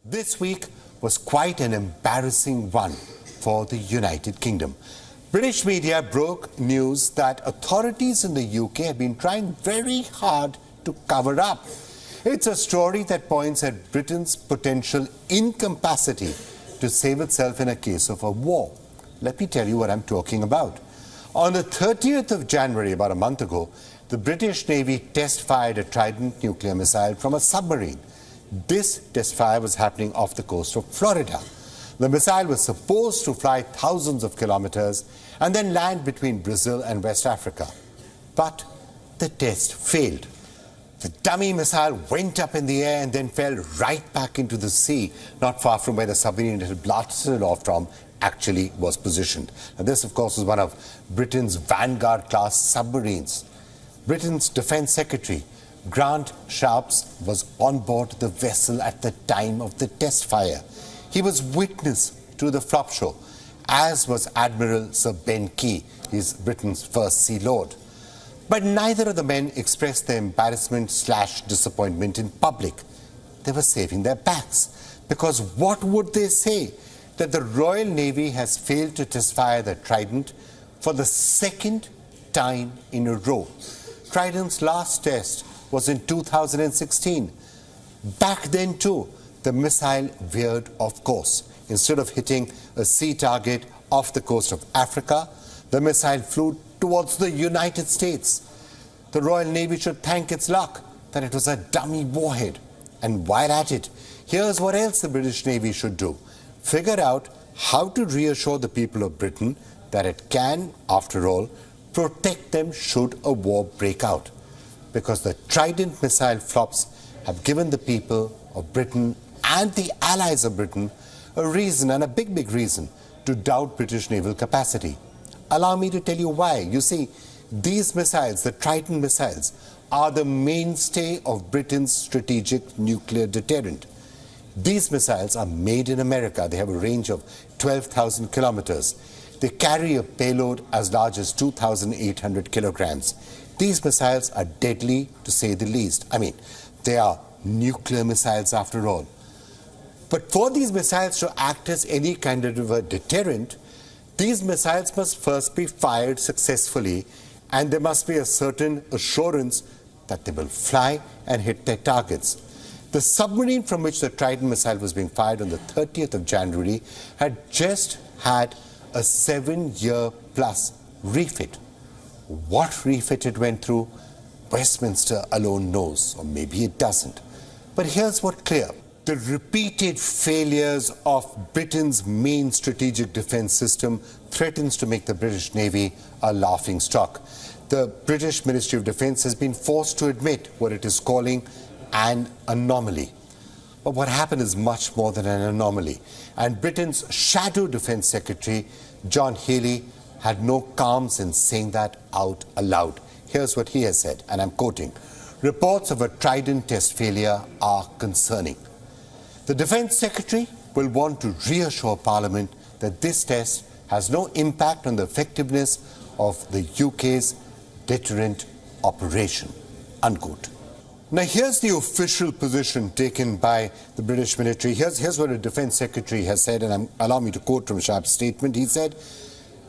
This week was quite an embarrassing one for the United Kingdom. British media broke news that authorities in the UK have been trying very hard to cover up. It's a story that points at Britain's potential incapacity to save itself in a case of a war. Let me tell you what I'm talking about. On the 30th of January, about a month ago, the British Navy test-fired a Trident nuclear missile from a submarine. This test fire was happening off the coast of Florida. The missile was supposed to fly thousands of kilometers and then land between Brazil and West Africa. But the test failed. The dummy missile went up in the air and then fell right back into the sea, not far from where the submarine it had blasted it off from actually was positioned. Now, this, of course, was one of Britain's Vanguard-class submarines. Britain's Defence Secretary, Grant Shapps, was on board the vessel at the time of the test fire. He was witness to the flop show, as was Admiral Sir Ben Key, he's Britain's first Sea Lord. But neither of the men expressed their embarrassment/disappointment in public. They were saving their backs, because what would they say? That the Royal Navy has failed to test fire the Trident for the second time in a row. Trident's last test was in 2016. Back then too, the missile veered off course. Instead of hitting a sea target off the coast of Africa, the missile flew towards the United States. The Royal Navy should thank its luck that it was a dummy warhead. And while at it, here's what else the British Navy should do. Figure out how to reassure the people of Britain that it can, after all, protect them should a war break out. Because the Trident missile flops have given the people of Britain and the allies of Britain a reason, and a big reason, to doubt British naval capacity. Allow me to tell you why. You see, these missiles, the Trident missiles, are the mainstay of Britain's strategic nuclear deterrent. These missiles are made in America. They have a range of 12,000 kilometers. They carry a payload as large as 2,800 kilograms. These missiles are deadly, to say the least. I mean, they are nuclear missiles after all. But for these missiles to act as any kind of a deterrent, these missiles must first be fired successfully, and there must be a certain assurance that they will fly and hit their targets. The submarine from which the Trident missile was being fired on the 30th of January had just had a 7-year-plus refit. What refit it went through, Westminster alone knows, or maybe it doesn't. But here's what's clear. The repeated failures of Britain's main strategic defence system threatens to make the British Navy a laughing stock. The British Ministry of Defence has been forced to admit what it is calling an anomaly. But what happened is much more than an anomaly. And Britain's Shadow Defence Secretary, John Healey, had no qualms in saying that out aloud. Here's what he has said, and I'm quoting, "Reports of a Trident test failure are concerning. The Defence Secretary will want to reassure Parliament that this test has no impact on the effectiveness of the UK's deterrent operation." Unquote. Now, here's the official position taken by the British military. Here's what the Defence Secretary has said, and allow me to quote from Sharp's statement. He said,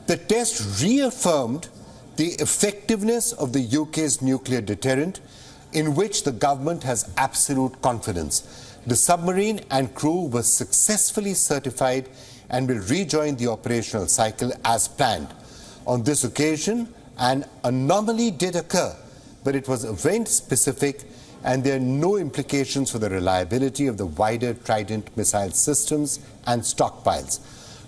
"The test reaffirmed the effectiveness of the UK's nuclear deterrent, in which the government has absolute confidence. The submarine and crew were successfully certified and will rejoin the operational cycle as planned. On this occasion, an anomaly did occur, but it was event-specific, and there are no implications for the reliability of the wider Trident missile systems and stockpiles.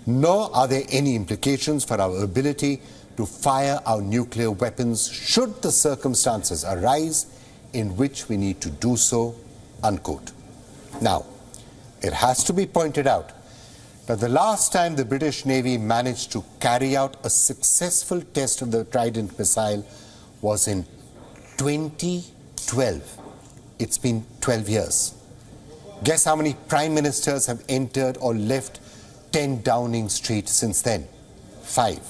Nor are there any implications for our ability to fire our nuclear weapons should the circumstances arise in which we need to do so." Unquote. Now, it has to be pointed out that the last time the British Navy managed to carry out a successful test of the Trident missile was in 2012. It's been 12 years. Guess how many prime ministers have entered or left 10 Downing Street since then? 5.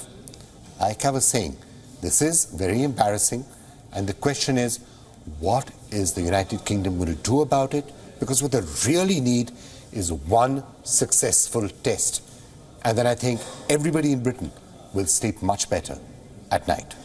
Like I was saying, this is very embarrassing, and the question is, what is the United Kingdom going to do about it? Because what they really need is one successful test. And then I think everybody in Britain will sleep much better at night.